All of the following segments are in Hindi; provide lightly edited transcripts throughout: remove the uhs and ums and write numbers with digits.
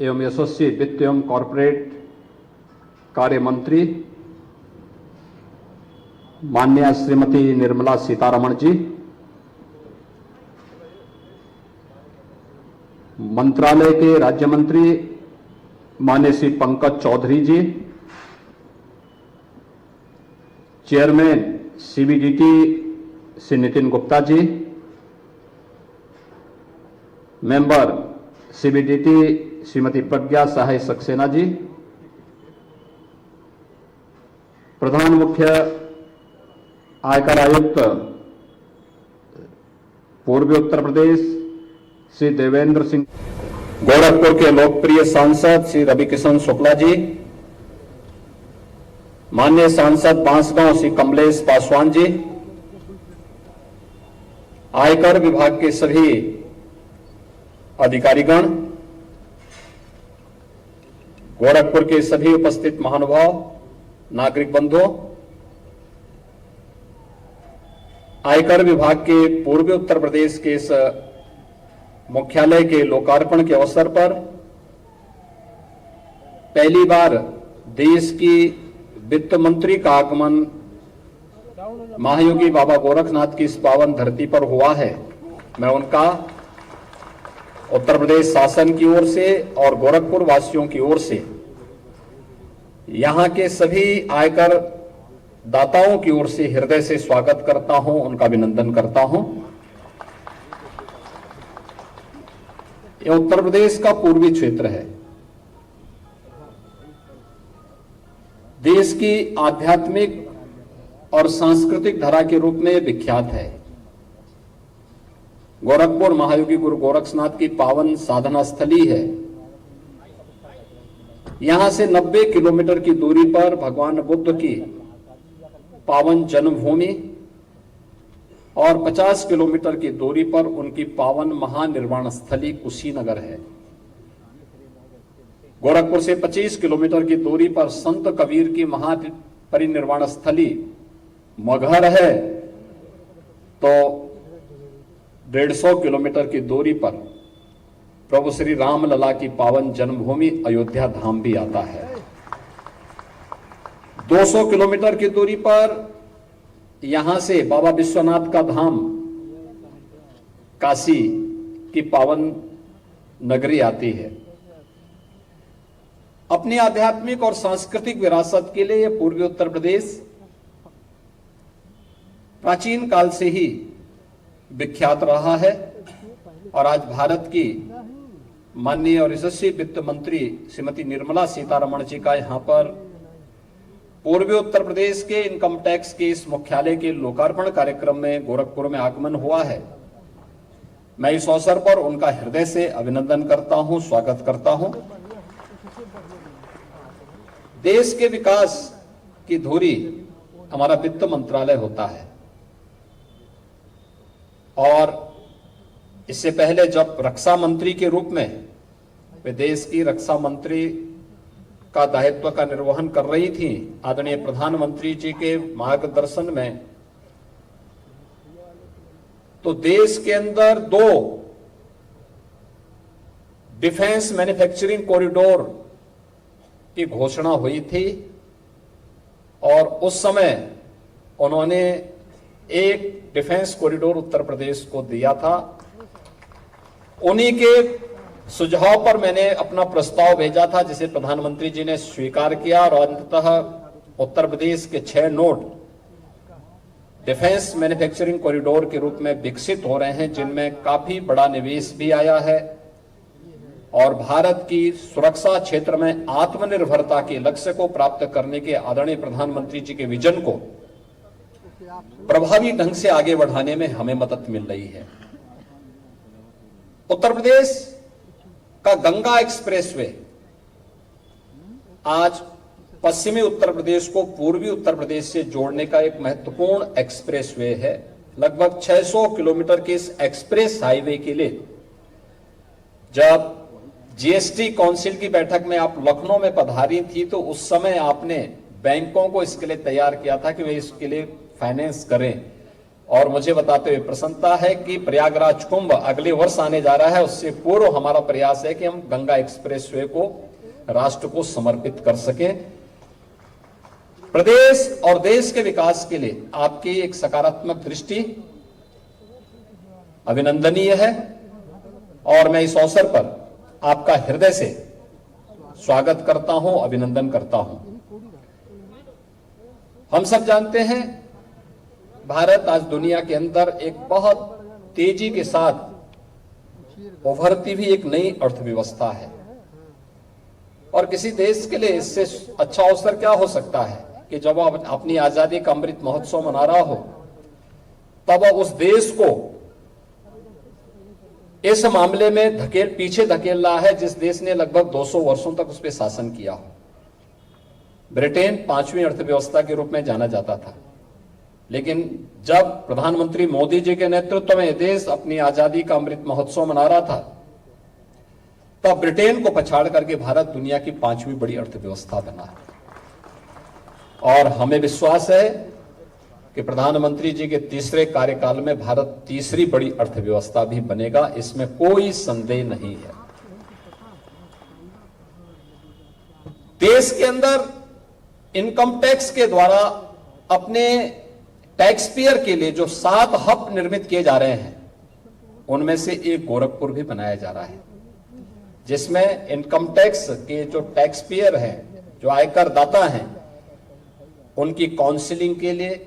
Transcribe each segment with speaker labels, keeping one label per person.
Speaker 1: एवं यशस्वी वित्त एवं कॉरपोरेट कार्य मंत्री माननीय श्रीमती निर्मला सीतारमण जी, मंत्रालय के राज्य मंत्री माननीय श्री पंकज चौधरी जी, chairman CBDT Shri Nitin Gupta ji, member CBDT Shrimati प्रज्ञा सहाय सक्सेना जी, प्रधान मुख्य आयकर आयुक्त पूर्वी उत्तर प्रदेश श्री देवेंद्र सिंह, गोरखपुर के लोकप्रिय सांसद श्री रविकिशन शुक्ला जी, माननीय सांसद बांसगांव श्री कमलेश पासवान जी, आयकर विभाग के सभी अधिकारीगण, गोरखपुर के सभी उपस्थित महानुभाव, नागरिक बंधुओं, आयकर विभाग के पूर्वी उत्तर प्रदेश के इस मुख्यालय के लोकार्पण के अवसर पर पहली बार देश की वित्त मंत्री का आगमन महायोगी बाबा गोरखनाथ की इस पावन धरती पर हुआ है। मैं उनका उत्तर प्रदेश शासन की ओर से और गोरखपुर वासियों की ओर से, यहां के सभी आयकर दाताओं की ओर से हृदय से स्वागत करता हूं, उनका अभिनंदन करता हूं। यह उत्तर प्रदेश का पूर्वी क्षेत्र है। देश की आध्यात्मिक और सांस्कृतिक धरा के रूप में विख्यात है। गोरखपुर महायोगी गुरु गोरक्षनाथ की पावन साधना स्थली है। यहां से 90 किलोमीटर की दूरी पर भगवान बुद्ध की पावन जन्मभूमि और 50 किलोमीटर की दूरी पर उनकी पावन महानिर्वाण स्थली कुशीनगर है। गोरखपुर से 25 किलोमीटर की दूरी पर संत कबीर की महापरिनिर्वाण स्थली मगहर है, तो 150 किलोमीटर की दूरी पर प्रभु श्री राम लला की पावन जन्मभूमि अयोध्या धाम भी आता है। 200 किलोमीटर की दूरी पर यहां से बाबा विश्वनाथ का धाम काशी की पावन नगरी आती है। अपनी आध्यात्मिक और सांस्कृतिक विरासत के लिए यह पूर्वी उत्तर प्रदेश प्राचीन काल से ही विख्यात रहा है और आज भारत की माननीय और यशस्वी वित्त मंत्री श्रीमती निर्मला सीतारमण जी का यहां पर पूर्वी उत्तर प्रदेश के इनकम टैक्स के इस मुख्यालय के लोकार्पण कार्यक्रम में गोरखपुर में आगमन हुआ है। मैं इस अवसर पर उनका हृदय से अभिनंदन करता हूं, स्वागत करता हूं। देश के विकास की धुरी हमारा वित्त मंत्रालय होता है और इससे पहले जब रक्षा मंत्री के रूप में वे देश की रक्षा मंत्री का दायित्व का निर्वहन कर रही थी, आदरणीय प्रधानमंत्री जी के मार्गदर्शन में, तो देश के अंदर 2 डिफेंस मैन्युफैक्चरिंग कॉरिडोर की घोषणा हुई थी और उस समय उन्होंने एक डिफेंस कॉरिडोर उत्तर प्रदेश को दिया था। उन्हीं के सुझाव पर मैंने अपना प्रस्ताव भेजा था, जिसे प्रधानमंत्री जी ने स्वीकार किया और अंततः उत्तर प्रदेश के 6 नोड डिफेंस मैन्युफैक्चरिंग कॉरिडोर के रूप में विकसित हो रहे हैं, जिनमें काफी बड़ा निवेश भी आया है और भारत की सुरक्षा क्षेत्र में आत्मनिर्भरता के लक्ष्य को प्राप्त करने के आदरणीय प्रधानमंत्री जी के विजन को प्रभावी ढंग से आगे बढ़ाने में हमें मदद मिल रही है। उत्तर प्रदेश का गंगा एक्सप्रेसवे आज पश्चिमी उत्तर प्रदेश को पूर्वी उत्तर प्रदेश से जोड़ने का एक महत्वपूर्ण एक्सप्रेसवे है। लगभग 600 किलोमीटर के इस एक्सप्रेस हाईवे के लिए जब जीएसटी काउंसिल की बैठक में आप लखनऊ में पधारी थी, तो उस समय आपने बैंकों को इसके लिए तैयार किया था कि वे इसके लिए फाइनेंस करें और मुझे बताते हुए प्रसन्नता है कि प्रयागराज कुंभ अगले वर्ष आने जा रहा है। उससे पूर्व हमारा प्रयास है कि हम गंगा एक्सप्रेसवे को राष्ट्र को समर्पित कर सकें। प्रदेश और देश के विकास के लिए आपकी एक सकारात्मक दृष्टि अभिनंदनीय है और मैं इस अवसर पर आपका हृदय से स्वागत करता हूं, अभिनंदन करता हूं। हम सब जानते हैं भारत आज दुनिया के अंदर एक बहुत तेजी के साथ उभरती हुई एक नई अर्थव्यवस्था है और किसी देश के लिए इससे अच्छा अवसर क्या हो सकता है कि जब वह अपनी आजादी का अमृत महोत्सव मना रहा हो तब वह उस देश को इस मामले में पीछे धकेल रहा है जिस देश ने लगभग 200 वर्षों तक उस पर शासन किया हो। ब्रिटेन 5वीं अर्थव्यवस्था के रूप में जाना जाता था, लेकिन जब प्रधानमंत्री मोदी जी के नेतृत्व में देश अपनी आजादी का अमृत महोत्सव मना रहा था तब ब्रिटेन को पछाड़ करके भारत दुनिया की 5वीं बड़ी अर्थव्यवस्था बना और हमें विश्वास है कि प्रधानमंत्री जी के तीसरे कार्यकाल में भारत तीसरी बड़ी अर्थव्यवस्था भी बनेगा, इसमें कोई संदेह नहीं है। देश के अंदर इनकम टैक्स के द्वारा अपने टैक्स पेयर के लिए जो 7 हब निर्मित किए जा रहे हैं उनमें से एक गोरखपुर भी बनाया जा रहा है, जिसमें इनकम टैक्स के जो टैक्स पेयर हैं, जो आयकर दाता हैं, उनकी काउंसलिंग के लिए,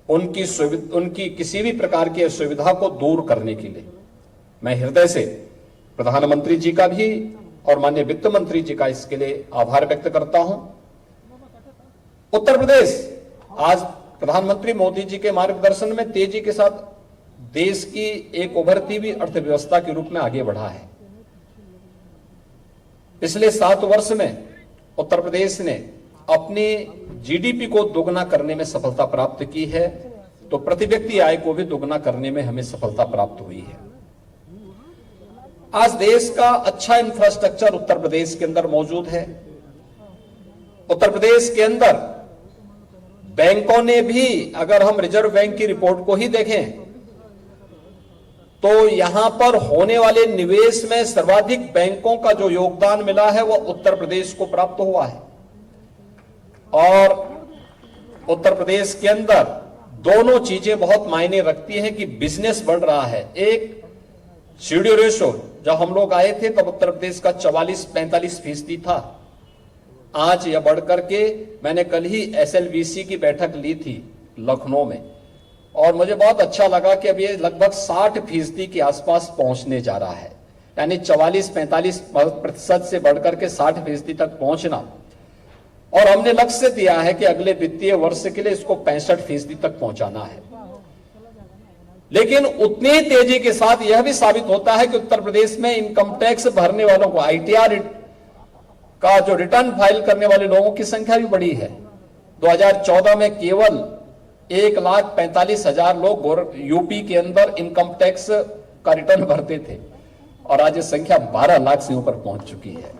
Speaker 1: उनकी किसी भी प्रकार की असुविधा को दूर करने के लिए मैं हृदय से प्रधानमंत्री जी का भी और माननीय वित्त मंत्री जी का इसके लिए आभार व्यक्त करता हूं। उत्तर प्रदेश आज प्रधानमंत्री मोदी जी के मार्गदर्शन में तेजी के साथ देश की एक उभरती हुई अर्थव्यवस्था के रूप में आगे बढ़ा है। पिछले 7 वर्ष में उत्तर प्रदेश ने अपनी जीडीपी को दोगुना करने में सफलता प्राप्त की है, तो प्रति व्यक्ति आय को भी दोगुना करने में हमें सफलता प्राप्त हुई है। आज देश का अच्छा इंफ्रास्ट्रक्चर उत्तर प्रदेश के अंदर मौजूद है। उत्तर प्रदेश के अंदर बैंकों ने भी, अगर हम रिजर्व बैंक की रिपोर्ट को ही देखें तो यहां पर होने वाले निवेश में सर्वाधिक बैंकों का जो योगदान मिला है वह उत्तर प्रदेश को प्राप्त हुआ है और उत्तर प्रदेश के अंदर दोनों चीजें बहुत मायने रखती हैं कि बिजनेस बढ़ रहा है। एक सीडी रेशो, जब हम लोग आए थे तब उत्तर प्रदेश का 44-45% था, आज यह बढ़ करके, मैंने कल ही एसएलवीसी की बैठक ली थी लखनऊ में और मुझे बहुत अच्छा लगा कि अब ये लगभग 60% के आसपास पहुंचने जा रहा है, यानी 44-45% से बढ़कर के 60% तक पहुंचना। और हमने लक्ष्य दिया है कि अगले वित्तीय वर्ष के लिए इसको 65% तक पहुंचाना है। लेकिन उतनी तेजी के साथ यह भी साबित होता है कि उत्तर प्रदेश में इनकम टैक्स भरने वालों को, आईटीआर का जो रिटर्न फाइल करने वाले लोगों की संख्या भी बढ़ी है। 2014 में केवल 1,45,000 लोग यूपी के अंदर इनकम टैक्स का रिटर्न भरते थे और आज ये संख्या 12 लाख से ऊपर पहुंच चुकी है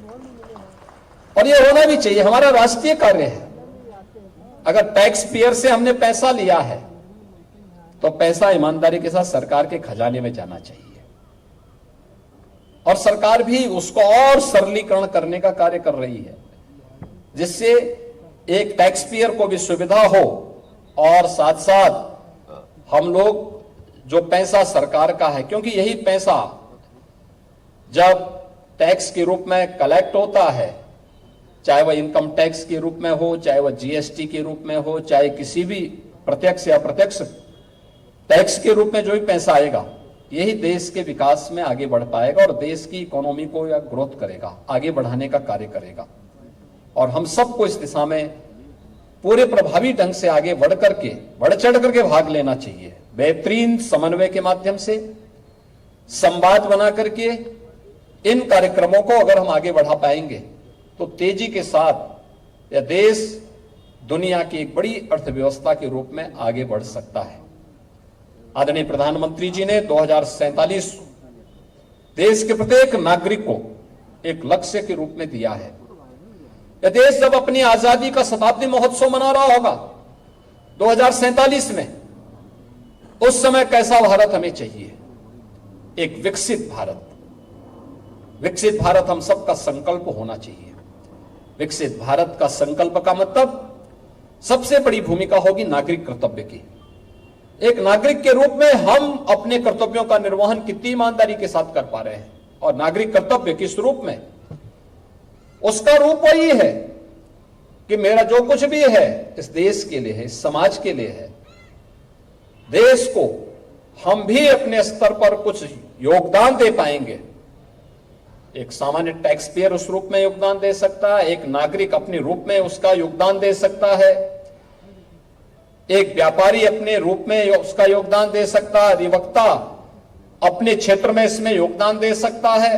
Speaker 1: और ये होना भी चाहिए, हमारा राष्ट्रीय कार्य है। अगर टैक्स पेयर से हमने पैसा लिया है तो पैसा ईमानदारी के साथ सरकार के खजाने में जाना चाहिए और सरकार भी उसको और सरलीकरण करने का कार्य कर रही है, जिससे एक टैक्स पेयर को भी सुविधा हो और साथ साथ हम लोग जो पैसा सरकार का है, क्योंकि यही पैसा जब टैक्स के रूप में कलेक्ट होता है, चाहे वह इनकम टैक्स के रूप में हो, चाहे वह जीएसटी के रूप में हो, चाहे किसी भी प्रत्यक्ष या अप्रत्यक्ष टैक्स के रूप में जो भी पैसा आएगा, यही देश के विकास में आगे बढ़ पाएगा और देश की इकोनॉमी को या ग्रोथ करेगा, आगे बढ़ाने का कार्य करेगा। और हम सबको इस दिशा में पूरे प्रभावी ढंग से आगे बढ़ चढ़ करके भाग लेना चाहिए। बेहतरीन समन्वय के माध्यम से, संवाद बना करके इन कार्यक्रमों को अगर हम आगे बढ़ा पाएंगे तो तेजी के साथ यह देश दुनिया की एक बड़ी अर्थव्यवस्था के रूप में आगे बढ़ सकता है। आदरणीय प्रधानमंत्री जी ने 2047 देश के प्रत्येक नागरिक को एक लक्ष्य के रूप में दिया है। यह देश जब अपनी आजादी का शताब्दी महोत्सव मना रहा होगा 2047 में, उस समय कैसा भारत हमें चाहिए? एक विकसित भारत। विकसित भारत हम सबका संकल्प होना चाहिए। विकसित भारत का संकल्प का मतलब सबसे बड़ी भूमिका होगी नागरिक कर्तव्य की। एक नागरिक के रूप में हम अपने कर्तव्यों का निर्वहन कितनी ईमानदारी के साथ कर पा रहे हैं, और नागरिक कर्तव्य किस रूप में? उसका रूप वही है कि मेरा जो कुछ भी है इस देश के लिए है, इस समाज के लिए है। देश को हम भी अपने स्तर पर कुछ योगदान दे पाएंगे। एक सामान्य टैक्स पेयर उस रूप में योगदान दे सकता है, एक नागरिक अपने रूप में उसका योगदान दे सकता है, एक व्यापारी अपने रूप में उसका योगदान दे सकता है, अधिवक्ता अपने क्षेत्र में इसमें योगदान दे सकता है।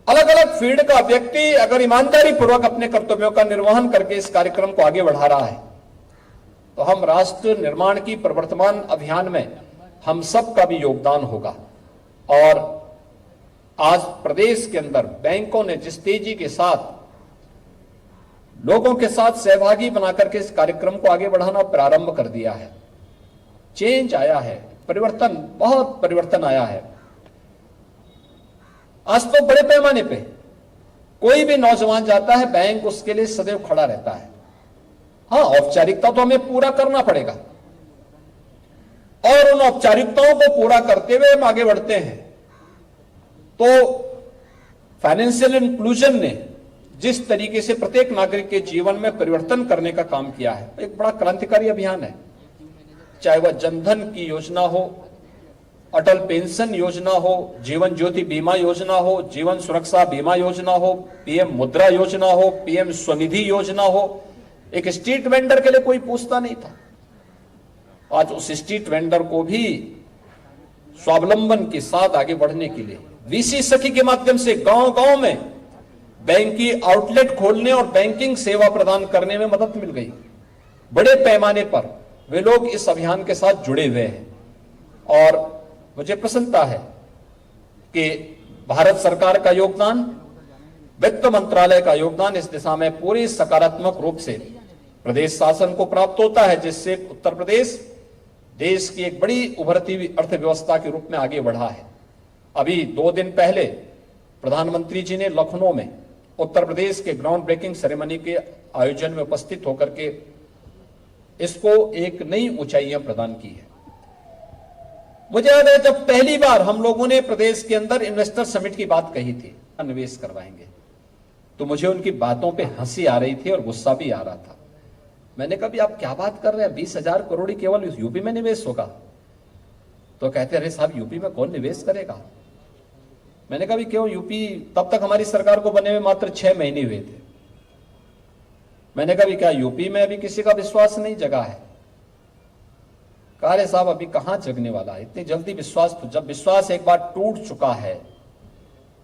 Speaker 1: अलग अलग फील्ड का व्यक्ति अगर ईमानदारी पूर्वक अपने कर्तव्यों का निर्वहन करके इस कार्यक्रम को आगे बढ़ा रहा है, तो हम राष्ट्र निर्माण की प्रवर्तमान अभियान में हम सब का भी योगदान होगा। और आज प्रदेश के अंदर बैंकों ने जिस तेजी के साथ लोगों के साथ सहभागी बनाकर के इस कार्यक्रम को आगे बढ़ाना प्रारंभ कर दिया है, चेंज आया है, परिवर्तन, बहुत परिवर्तन आया है। आज तो बड़े पैमाने पे कोई भी नौजवान जाता है, बैंक उसके लिए सदैव खड़ा रहता है। हाँ, औपचारिकता तो हमें पूरा करना पड़ेगा, और उन औपचारिकताओं को पूरा करते हुए हम आगे बढ़ते हैं। तो फाइनेंशियल इंक्लूजन ने जिस तरीके से प्रत्येक नागरिक के जीवन में परिवर्तन करने का काम किया है, एक बड़ा क्रांतिकारी अभियान है। चाहे वह जनधन की योजना हो, अटल पेंशन योजना हो, जीवन ज्योति बीमा योजना हो, जीवन सुरक्षा बीमा योजना हो, पीएम मुद्रा योजना हो, पीएम स्वनिधि योजना हो। एक स्ट्रीट वेंडर के लिए कोई पूछता नहीं था, आज उस स्ट्रीट वेंडर को भी स्वावलंबन के साथ आगे बढ़ने के लिए वीसी सखी के माध्यम से गांव-गांव में बैंक की आउटलेट खोलने और बैंकिंग सेवा प्रदान करने में मदद मिल गई। बड़े पैमाने पर वे लोग इस अभियान के साथ जुड़े हुए हैं, और मुझे प्रसन्नता है कि भारत सरकार का योगदान, वित्त मंत्रालय का योगदान इस दिशा में पूरी सकारात्मक रूप से प्रदेश शासन को प्राप्त होता है, जिससे उत्तर प्रदेश देश की एक बड़ी उभरती हुई अर्थव्यवस्था के रूप में आगे बढ़ा है। अभी 2 दिन पहले प्रधानमंत्री जी ने लखनऊ में उत्तर प्रदेश के ग्राउंड ब्रेकिंग सेरेमनी के आयोजन में उपस्थित होकर के इसको एक नई ऊंचाइयां प्रदान की है। मुझे याद है जब पहली बार हम लोगों ने प्रदेश के अंदर इन्वेस्टर समिट की बात कही थी, निवेश करवाएंगे, तो मुझे उनकी बातों पे हंसी आ रही थी और गुस्सा भी आ रहा था। मैंने कहा, आप क्या बात कर रहे हैं, 20,000 करोड़ ही केवल यूपी में निवेश होगा? तो कहते, अरे साहब, यूपी में कौन निवेश करेगा? मैंने कहा, क्यों यूपी, तब तक हमारी सरकार को बने हुए मात्र 6 महीने हुए थे। मैंने कहा, क्या यूपी में अभी किसी का विश्वास नहीं जगा है? कहा, अरे साहब, अभी कहां जगने वाला है, इतनी जल्दी विश्वास? तो जब विश्वास एक बार टूट चुका है,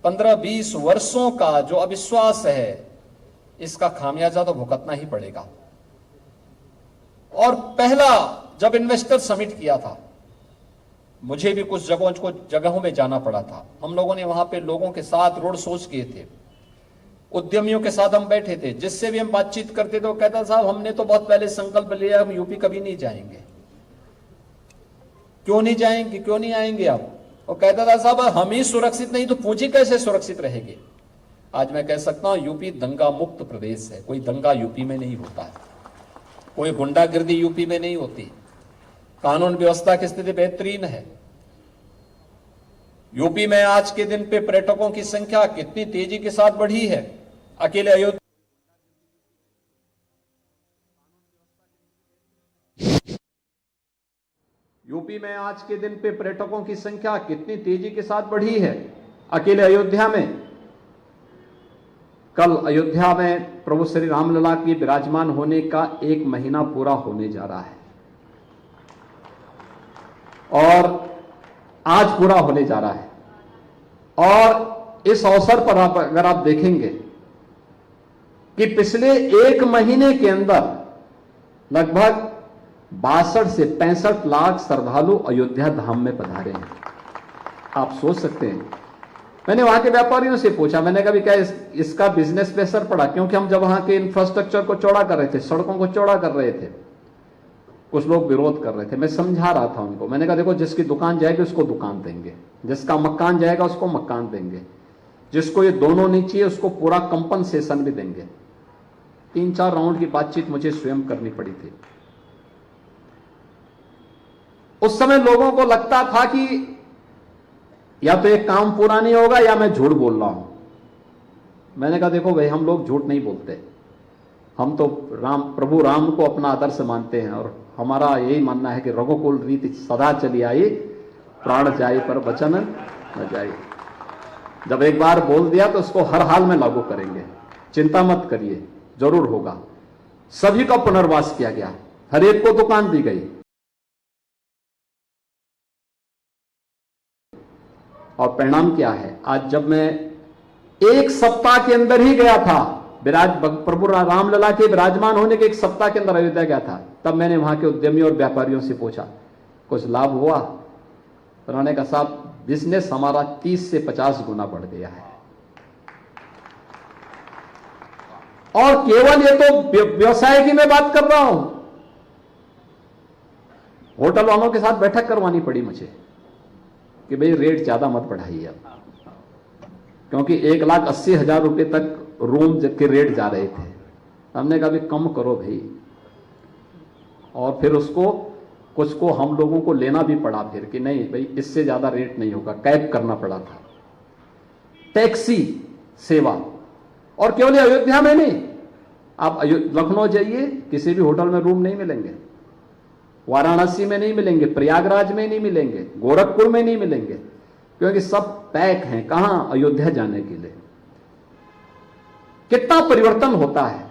Speaker 1: 15-20 वर्षों का जो अविश्वास है, इसका खामियाजा तो भुगतना ही पड़ेगा। और पहला जब इन्वेस्टर समिट किया था, मुझे भी कुछ जगहों में जाना पड़ा था। हम लोगों ने वहां पे लोगों के साथ रोड शोज किए थे, उद्यमियों के साथ हम बैठे थे, जिससे भी हम बातचीत करते थे वो कहता, साहब, हमने तो बहुत पहले संकल्प लिया, हम यूपी कभी नहीं जाएंगे। क्यों नहीं जाएंगे, क्यों नहीं आएंगे आप? वो कहता था, साहब, हम ही सुरक्षित नहीं तो पूंजी कैसे सुरक्षित रहेगी? आज मैं कह सकता हूं, यूपी दंगा मुक्त प्रदेश है। कोई दंगा यूपी में नहीं होता है, कोई गुंडागिर्दी यूपी में नहीं होती, कानून व्यवस्था की स्थिति बेहतरीन है। यूपी में आज के दिन पे पर्यटकों की संख्या कितनी तेजी के साथ बढ़ी है। अकेले अयोध्या यूपी में आज के दिन पे पर्यटकों की संख्या कितनी तेजी के साथ बढ़ी है। अकेले अयोध्या में, कल अयोध्या में प्रभु श्री रामलला के विराजमान होने का 1 महीना पूरा होने जा रहा है, और आज पूरा होने जा रहा है। और इस अवसर पर अगर आप देखेंगे कि पिछले 1 महीने के अंदर लगभग 62 से 65 लाख श्रद्धालु अयोध्या धाम में पधारे हैं। आप सोच सकते हैं। मैंने वहां के व्यापारियों से पूछा, मैंने कहा, क्या इसका बिजनेस पे असर पड़ा? क्योंकि हम जब वहां के इंफ्रास्ट्रक्चर को चौड़ा कर रहे थे, सड़कों को चौड़ा कर रहे थे, कुछ लोग विरोध कर रहे थे, मैं समझा रहा था उनको। मैंने कहा देखो, जिसकी दुकान जाएगी उसको दुकान देंगे, जिसका मकान जाएगा उसको मकान देंगे, जिसको ये दोनों नहीं चाहिए उसको पूरा कंपनसेशन भी देंगे। 3-4 राउंड की बातचीत मुझे स्वयं करनी पड़ी थी। उस समय लोगों को लगता था कि या तो ये काम पूरा नहीं होगा या मैं झूठ बोल रहा हूं। मैंने कहा देखो भाई, हम लोग झूठ नहीं बोलते, हम तो प्रभु राम को अपना आदर्श मानते हैं और हमारा यही मानना है कि रघुकुल रीति सदा चली आई, प्राण जाए पर वचन न जाए। जब एक बार बोल दिया तो उसको हर हाल में लागू करेंगे, चिंता मत करिए, जरूर होगा। सभी का पुनर्वास किया गया, हर एक को दुकान दी गई। और परिणाम क्या है? आज जब मैं 1 सप्ताह के अंदर ही गया था, प्रभु रामलला के विराजमान होने के 1 सप्ताह के अंदर अयोध्या गया था, तब मैंने वहां के उद्यमी और व्यापारियों से पूछा कुछ लाभ हुआ? उन्होंने कहा साहब, बिजनेस हमारा 30 से 50 गुना बढ़ गया है। और केवल ये तो व्यवसाय की मैं बात कर रहा हूं, होटल वालों के साथ बैठक करवानी पड़ी मुझे कि भाई रेट ज्यादा मत बढ़ाइए अब, क्योंकि 1,80,000 रुपए तक रूम के रेट जा रहे थे। हमने कहा भी कम करो भाई, और फिर उसको कुछ को हम लोगों को लेना भी पड़ा फिर कि नहीं भाई इससे ज्यादा रेट नहीं होगा, कैप करना पड़ा था। टैक्सी सेवा, और केवल अयोध्या में नहीं, आप लखनऊ जाइए, किसी भी होटल में रूम नहीं मिलेंगे, वाराणसी में नहीं मिलेंगे, प्रयागराज में नहीं मिलेंगे, गोरखपुर में नहीं मिलेंगे, क्योंकि सब पैक हैं। कहां? अयोध्या जाने के लिए। कितना परिवर्तन होता है।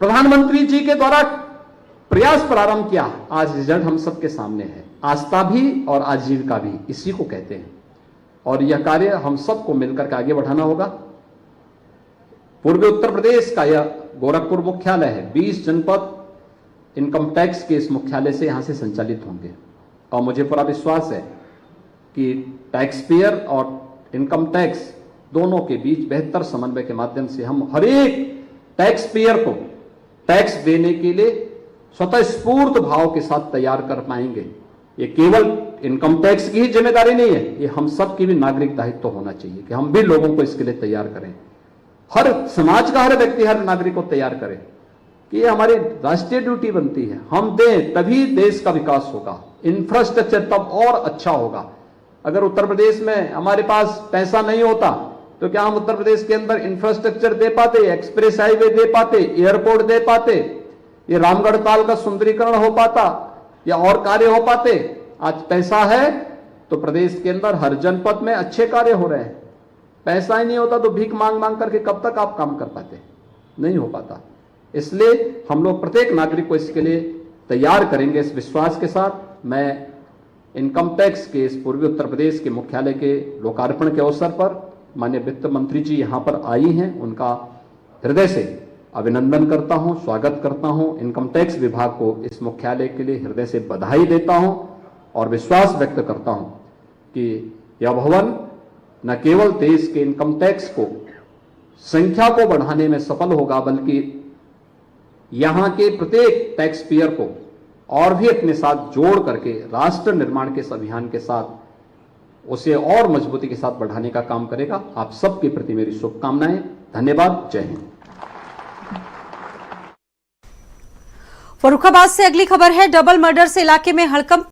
Speaker 1: प्रधानमंत्री जी के द्वारा प्रयास प्रारंभ किया, आज रिजल्ट हम सबके सामने है। आस्था भी और आजीविका भी इसी को कहते हैं, और यह कार्य हम सबको मिलकर के आगे बढ़ाना होगा। पूर्वी उत्तर प्रदेश का यह गोरखपुर मुख्यालय है। 20 जनपद इनकम टैक्स के इस मुख्यालय से यहां से संचालित होंगे, और मुझे पूरा विश्वास है कि टैक्स पेयर और इनकम टैक्स दोनों के बीच बेहतर समन्वय के माध्यम से हम हर एक टैक्स पेयर को टैक्स देने के लिए स्वतः स्फूर्त भाव के साथ तैयार कर पाएंगे। ये केवल इनकम टैक्स की ही जिम्मेदारी नहीं है, ये हम सब की भी नागरिक दायित्व होना चाहिए कि हम भी लोगों को इसके लिए तैयार करें। हर समाज का हर व्यक्ति, हर नागरिक को तैयार करें कि ये हमारी राष्ट्रीय ड्यूटी बनती है। हम दें तभी देश का विकास होगा, इंफ्रास्ट्रक्चर तब और अच्छा होगा। अगर उत्तर प्रदेश में हमारे पास पैसा नहीं होता तो क्या हम उत्तर प्रदेश के अंदर इंफ्रास्ट्रक्चर दे पाते, एक्सप्रेस हाईवे दे पाते, एयरपोर्ट दे पाते, ये रामगढ़ ताल का सुंदरीकरण हो पाता, या और कार्य हो पाते? आज पैसा है तो प्रदेश के अंदर हर जनपद में अच्छे कार्य हो रहे हैं। पैसा ही नहीं होता तो भीख मांग मांग करके कब तक आप काम कर पाते? नहीं हो पाता। इसलिए हम लोग प्रत्येक नागरिक को इसके लिए तैयार करेंगे। इस विश्वास के साथ मैं इनकम टैक्स के इस पूर्वी उत्तर प्रदेश के मुख्यालय के लोकार्पण के अवसर पर माननीय वित्त मंत्री जी यहां पर आई हैं, उनका हृदय से अभिनंदन करता हूं, स्वागत करता हूं। इनकम टैक्स विभाग को इस मुख्यालय के लिए हृदय से बधाई देता हूं और विश्वास व्यक्त करता हूं कि यह भवन न केवल देश के इनकम टैक्स को संख्या को बढ़ाने में सफल होगा, बल्कि यहां के प्रत्येक टैक्स पेयर को और भी अपने साथ जोड़ करके राष्ट्र निर्माण के इस अभियान के साथ उसे और मजबूती के साथ बढ़ाने का काम करेगा। आप सबके प्रति मेरी शुभकामनाएं। धन्यवाद। जय हिंद।
Speaker 2: फर्रुखाबाद से अगली खबर है। डबल मर्डर से इलाके में हड़कंप